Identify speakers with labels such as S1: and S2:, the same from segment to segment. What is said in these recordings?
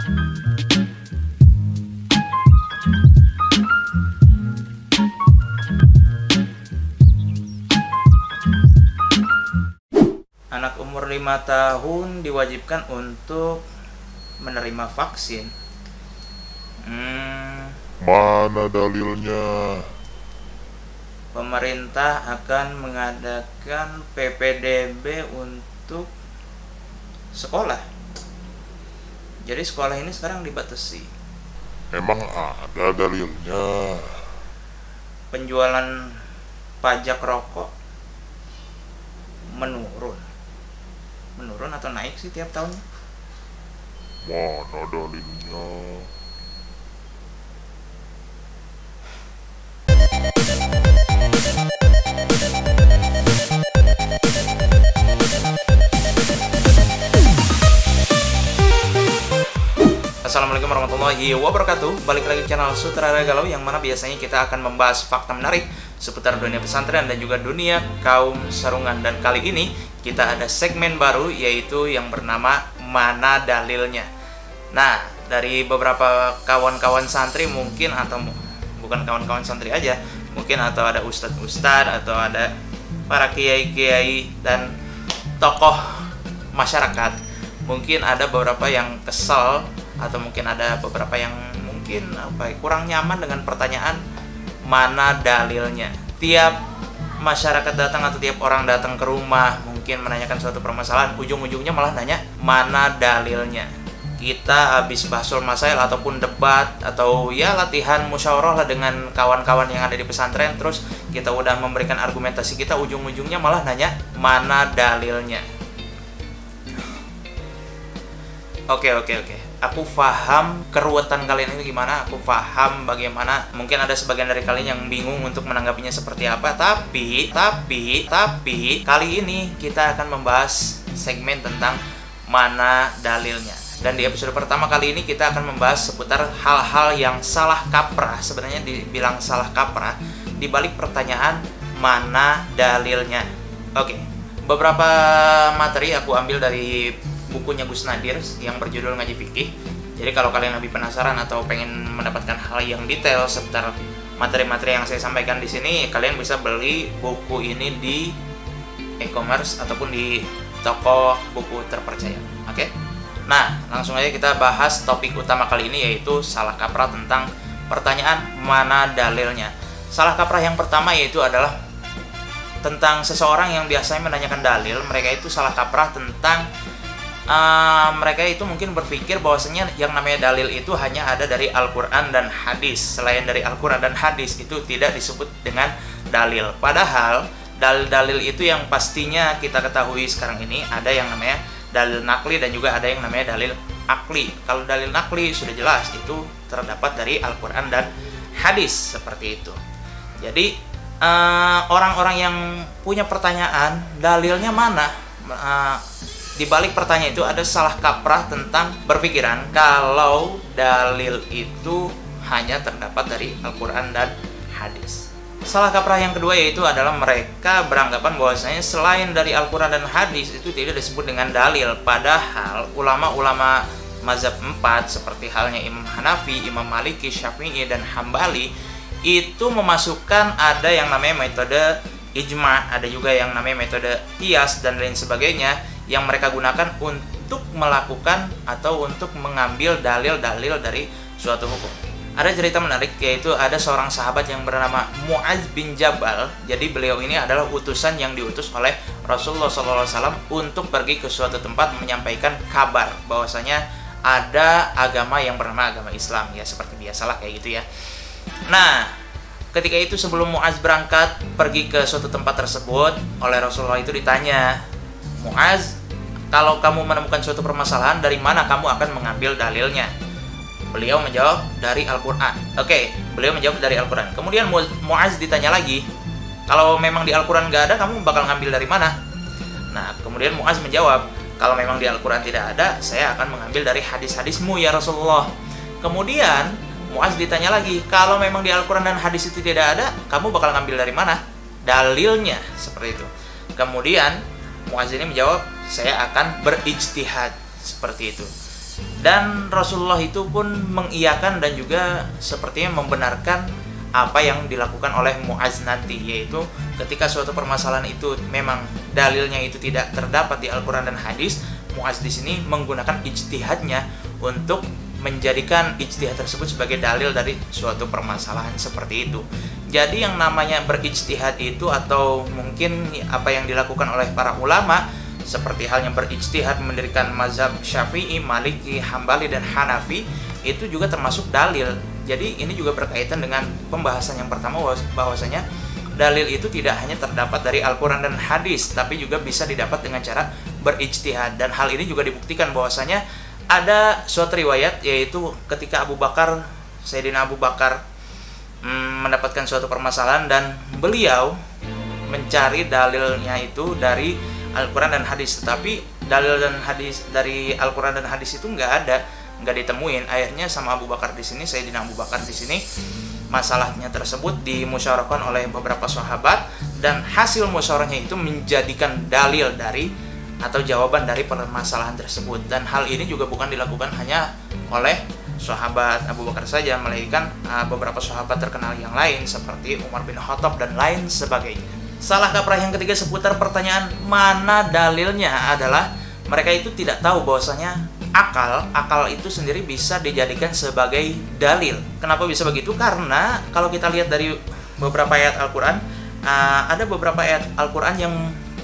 S1: Anak umur 5 tahun diwajibkan untuk menerima vaksin.
S2: Mana dalilnya?
S1: Pemerintah akan mengadakan PPDB untuk sekolah. Jadi sekolah ini sekarang dibatasi.
S2: Emang ada dalilnya?
S1: Penjualan pajak rokok menurun atau naik sih tiap tahun.
S2: Mana dalilnya?
S1: Assalamualaikum warahmatullahi wabarakatuh. Balik lagi channel Sutradara Galau, yang mana biasanya kita akan membahas fakta menarik seputar dunia pesantren dan juga dunia kaum sarungan. Dan kali ini kita ada segmen baru, yaitu yang bernama Mana Dalilnya. Nah, dari beberapa kawan-kawan santri mungkin, atau bukan kawan-kawan santri aja, mungkin atau ada ustadz-ustadz, atau ada para kiai-kiai dan tokoh masyarakat, mungkin ada beberapa yang kesal, atau mungkin ada beberapa yang mungkin kurang nyaman dengan pertanyaan mana dalilnya. Tiap masyarakat datang atau tiap orang datang ke rumah mungkin menanyakan suatu permasalahan, ujung-ujungnya malah nanya mana dalilnya. Kita habis bahsul masail ataupun debat atau ya latihan musyawarah lah dengan kawan-kawan yang ada di pesantren, terus kita udah memberikan argumentasi kita, ujung-ujungnya malah nanya mana dalilnya. Oke. Aku paham keruwetan kalian itu gimana, aku paham bagaimana mungkin ada sebagian dari kalian yang bingung untuk menanggapinya seperti apa, tapi kali ini kita akan membahas segmen tentang mana dalilnya. Dan di episode pertama kali ini kita akan membahas seputar hal-hal yang salah kaprah, sebenarnya dibilang salah kaprah di balik pertanyaan mana dalilnya. Oke, beberapa materi aku ambil dari bukunya Gus Nadir yang berjudul Ngaji Fikih. Jadi kalau kalian lebih penasaran atau pengen mendapatkan hal yang detail seputar materi-materi yang saya sampaikan di sini, kalian bisa beli buku ini di e-commerce ataupun di toko buku terpercaya. Oke? Nah, langsung aja kita bahas topik utama kali ini, yaitu salah kaprah tentang pertanyaan mana dalilnya. Salah kaprah yang pertama yaitu adalah tentang seseorang yang biasanya menanyakan dalil. Mereka itu salah kaprah tentang mereka itu mungkin berpikir bahwasanya yang namanya dalil itu hanya ada dari Al-Quran dan hadis. Selain dari Al-Quran dan hadis itu tidak disebut dengan dalil. Padahal dalil-dalil itu yang pastinya kita ketahui sekarang ini ada yang namanya dalil nakli dan juga ada yang namanya dalil akli. Kalau dalil nakli sudah jelas itu terdapat dari Al-Quran dan hadis, seperti itu. Jadi orang-orang yang punya pertanyaan dalilnya mana, di balik pertanyaan itu ada salah kaprah tentang berpikiran kalau dalil itu hanya terdapat dari Al-Quran dan hadis. Salah kaprah yang kedua yaitu adalah mereka beranggapan bahwasanya selain dari Al-Quran dan hadis itu tidak disebut dengan dalil. Padahal ulama-ulama mazhab 4 seperti halnya Imam Hanafi, Imam Maliki, Syafi'i, dan Hambali itu memasukkan ada yang namanya metode ijma, ada juga yang namanya metode qiyas dan lain sebagainya, yang mereka gunakan untuk melakukan atau untuk mengambil dalil-dalil dari suatu hukum. Ada cerita menarik, yaitu ada seorang sahabat yang bernama Mu'adz bin Jabal. Jadi beliau ini adalah utusan yang diutus oleh Rasulullah SAW untuk pergi ke suatu tempat menyampaikan kabar bahwasanya ada agama yang bernama agama Islam, ya seperti biasalah kayak gitu ya. Nah, ketika itu sebelum Mu'adz berangkat pergi ke suatu tempat tersebut, oleh Rasulullah itu ditanya, Mu'adz, kalau kamu menemukan suatu permasalahan, dari mana kamu akan mengambil dalilnya? Beliau menjawab dari Al-Quran. Oke, beliau menjawab dari Al-Quran. Kemudian Mu'adz ditanya lagi, kalau memang di Al-Quran nggak ada, kamu bakal ngambil dari mana? Nah, kemudian Mu'adz menjawab, kalau memang di Al-Quran tidak ada, saya akan mengambil dari hadis-hadismu ya Rasulullah. Kemudian Mu'adz ditanya lagi, kalau memang di Al-Quran dan hadis itu tidak ada, kamu bakal ngambil dari mana dalilnya? Seperti itu. Kemudian Mu'adz ini menjawab, saya akan berijtihad, seperti itu. Dan Rasulullah itu pun mengiyakan dan juga sepertinya membenarkan apa yang dilakukan oleh Mu'adz nanti, yaitu ketika suatu permasalahan itu memang dalilnya itu tidak terdapat di Al-Quran dan hadis, Mu'adz di sini menggunakan ijtihadnya untuk menjadikan ijtihad tersebut sebagai dalil dari suatu permasalahan seperti itu. Jadi yang namanya berijtihad itu, atau mungkin apa yang dilakukan oleh para ulama, seperti halnya berijtihad mendirikan mazhab Syafi'i, Maliki, Hambali, dan Hanafi, itu juga termasuk dalil. Jadi ini juga berkaitan dengan pembahasan yang pertama, bahwasanya dalil itu tidak hanya terdapat dari Al-Quran dan hadis, tapi juga bisa didapat dengan cara berijtihad. Dan hal ini juga dibuktikan bahwasanya ada suatu riwayat, yaitu ketika Sayyidina Abu Bakar mendapatkan suatu permasalahan dan beliau mencari dalilnya itu dari Al-Quran dan hadis, tetapi dalil dan hadis dari Al-Quran dan hadis itu nggak ditemuin. Akhirnya sama Abu Bakar di sini, Sayyidina Abu Bakar di sini, masalahnya tersebut dimusyawarahkan oleh beberapa sahabat, dan hasil musyawarahnya itu menjadikan dalil dari atau jawaban dari permasalahan tersebut. Dan hal ini juga bukan dilakukan hanya oleh sahabat Abu Bakar saja, melainkan beberapa sahabat terkenal yang lain seperti Umar bin Khattab dan lain sebagainya. Salah kaprah yang ketiga seputar pertanyaan mana dalilnya adalah mereka itu tidak tahu bahwasanya akal itu sendiri bisa dijadikan sebagai dalil. Kenapa bisa begitu? Karena kalau kita lihat dari beberapa ayat Al-Quran, ada beberapa ayat Al-Quran yang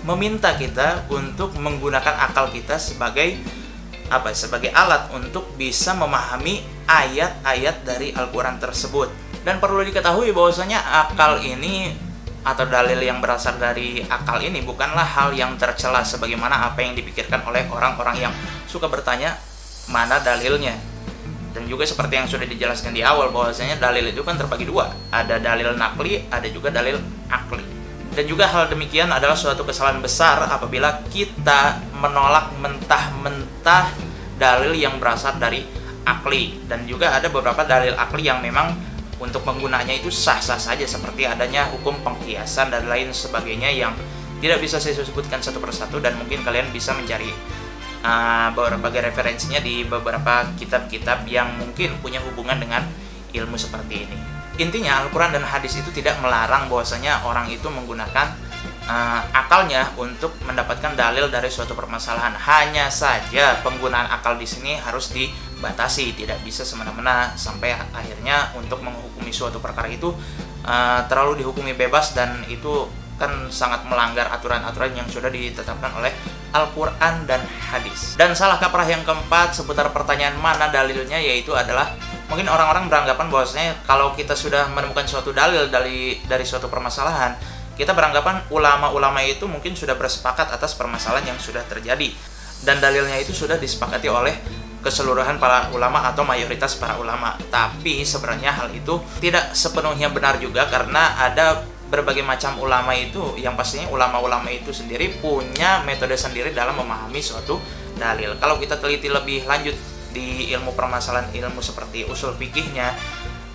S1: meminta kita untuk menggunakan akal kita sebagai alat untuk bisa memahami ayat-ayat dari Al-Quran tersebut. Dan perlu diketahui bahwasanya akal ini atau dalil yang berasal dari akal ini bukanlah hal yang tercela sebagaimana apa yang dipikirkan oleh orang-orang yang suka bertanya mana dalilnya. Dan juga seperti yang sudah dijelaskan di awal bahwasanya dalil itu kan terbagi dua, ada dalil nakli, ada juga dalil akli. Dan juga hal demikian adalah suatu kesalahan besar apabila kita menolak mentah-mentah dalil yang berasal dari akli. Dan juga ada beberapa dalil akli yang memang untuk penggunaannya itu sah-sah saja, seperti adanya hukum pengkiasan dan lain sebagainya yang tidak bisa saya sebutkan satu persatu, dan mungkin kalian bisa mencari berbagai referensinya di beberapa kitab-kitab yang mungkin punya hubungan dengan ilmu seperti ini. Intinya Al-Quran dan hadis itu tidak melarang bahwasanya orang itu menggunakan akalnya untuk mendapatkan dalil dari suatu permasalahan. Hanya saja penggunaan akal di sini harus dibatasi, tidak bisa semena-mena sampai akhirnya untuk menghukumi suatu perkara itu terlalu dihukumi bebas, dan itu kan sangat melanggar aturan-aturan yang sudah ditetapkan oleh Al-Quran dan hadis. Dan salah kaprah yang keempat seputar pertanyaan mana dalilnya, yaitu adalah mungkin orang-orang beranggapan bahwasanya kalau kita sudah menemukan suatu dalil dari suatu permasalahan, kita beranggapan ulama-ulama itu mungkin sudah bersepakat atas permasalahan yang sudah terjadi, dan dalilnya itu sudah disepakati oleh keseluruhan para ulama atau mayoritas para ulama. Tapi sebenarnya hal itu tidak sepenuhnya benar juga, karena ada berbagai macam ulama itu yang pastinya ulama-ulama itu sendiri punya metode sendiri dalam memahami suatu dalil. Kalau kita teliti lebih lanjut di ilmu permasalahan, ilmu seperti usul fikihnya,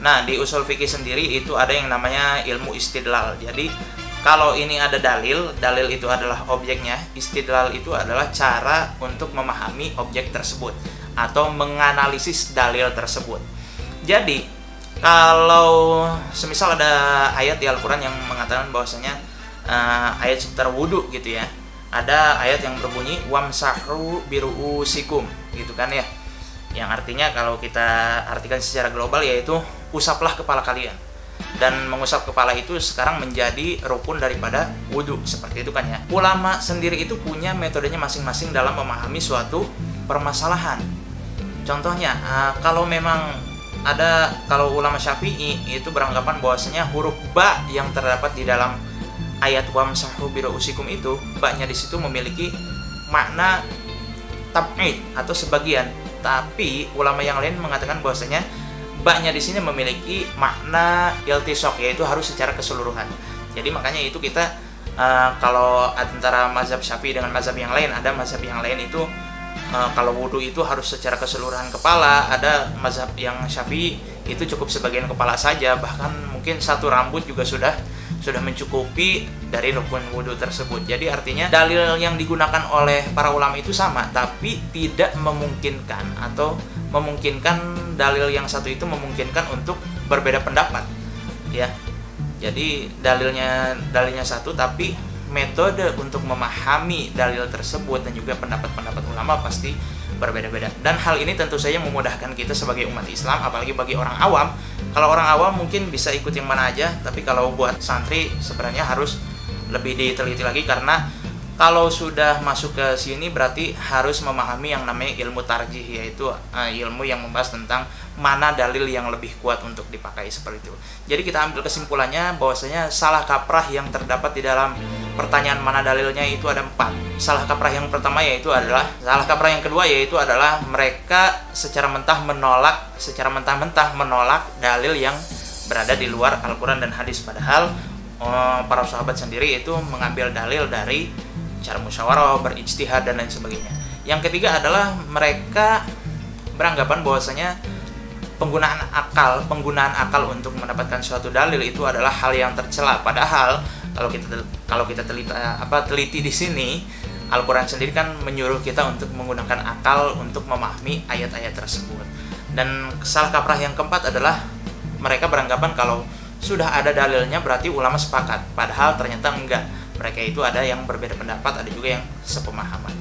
S1: nah di usul fikih sendiri itu ada yang namanya ilmu istidlal. Jadi kalau ini ada dalil itu adalah objeknya, istidlal itu adalah cara untuk memahami objek tersebut atau menganalisis dalil tersebut. Jadi kalau semisal ada ayat di Al-Quran yang mengatakan bahwasanya ayat seputar wudhu gitu ya, ada ayat yang berbunyi wamsahu biru'usikum gitu kan ya, yang artinya kalau kita artikan secara global yaitu usaplah kepala kalian. Dan mengusap kepala itu sekarang menjadi rukun daripada wudhu, seperti itu kan ya. Ulama sendiri itu punya metodenya masing-masing dalam memahami suatu permasalahan. Contohnya kalau ulama Syafi'i itu beranggapan bahwasanya huruf ba yang terdapat di dalam ayat wamsahu biru'usikum itu, ba-nya di situ memiliki makna tab'id atau sebagian. Tapi ulama yang lain mengatakan bahwasanya ba-nya di sini memiliki makna iltisaq, yaitu harus secara keseluruhan. Jadi makanya itu kita kalau antara mazhab Syafi'i dengan mazhab yang lain, ada mazhab yang lain itu kalau wudhu itu harus secara keseluruhan kepala, ada mazhab yang Syafi'i itu cukup sebagian kepala saja, bahkan mungkin satu rambut juga sudah mencukupi dari rukun wudhu tersebut. Jadi artinya dalil yang digunakan oleh para ulama itu sama, tapi tidak memungkinkan atau memungkinkan dalil yang satu itu memungkinkan untuk berbeda pendapat, ya. Jadi dalilnya satu, tapi metode untuk memahami dalil tersebut dan juga pendapat-pendapat ulama pasti berbeda-beda. Dan hal ini tentu saja memudahkan kita sebagai umat Islam, apalagi bagi orang awam. Kalau orang awam mungkin bisa ikut yang mana aja, tapi kalau buat santri sebenarnya harus lebih diteliti lagi, karena kalau sudah masuk ke sini berarti harus memahami yang namanya ilmu tarjih, yaitu ilmu yang membahas tentang mana dalil yang lebih kuat untuk dipakai, seperti itu. Jadi kita ambil kesimpulannya bahwasanya salah kaprah yang terdapat di dalam pertanyaan mana dalilnya itu ada 4. Salah kaprah yang pertama salah kaprah yang kedua yaitu adalah mereka secara mentah-mentah menolak dalil yang berada di luar Al-Quran dan hadis, padahal para sahabat sendiri itu mengambil dalil dari cara musyawarah, berijtihad dan lain sebagainya. Yang ketiga adalah mereka beranggapan bahwasanya penggunaan akal untuk mendapatkan suatu dalil itu adalah hal yang tercela. Padahal kalau kita teliti di sini, Al-Quran sendiri kan menyuruh kita untuk menggunakan akal untuk memahami ayat-ayat tersebut. Dan salah kaprah yang keempat adalah mereka beranggapan kalau sudah ada dalilnya berarti ulama sepakat, padahal ternyata enggak. Mereka itu ada yang berbeda pendapat, ada juga yang sepemahaman.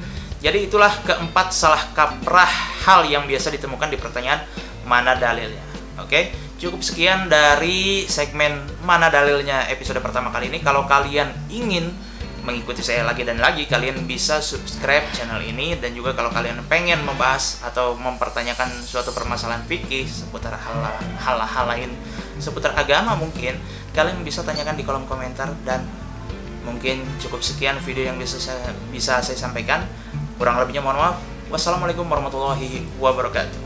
S1: Jadi itulah keempat salah kaprah hal yang biasa ditemukan di pertanyaan mana dalilnya. Oke, cukup sekian dari segmen mana dalilnya episode pertama kali ini. Kalau kalian ingin mengikuti saya lagi dan lagi, kalian bisa subscribe channel ini. Dan juga kalau kalian pengen membahas atau mempertanyakan suatu permasalahan fikih seputar hal lain seputar agama, mungkin kalian bisa tanyakan di kolom komentar. Dan mungkin cukup sekian video yang bisa saya sampaikan. Kurang lebihnya mohon maaf. Wassalamualaikum warahmatullahi wabarakatuh.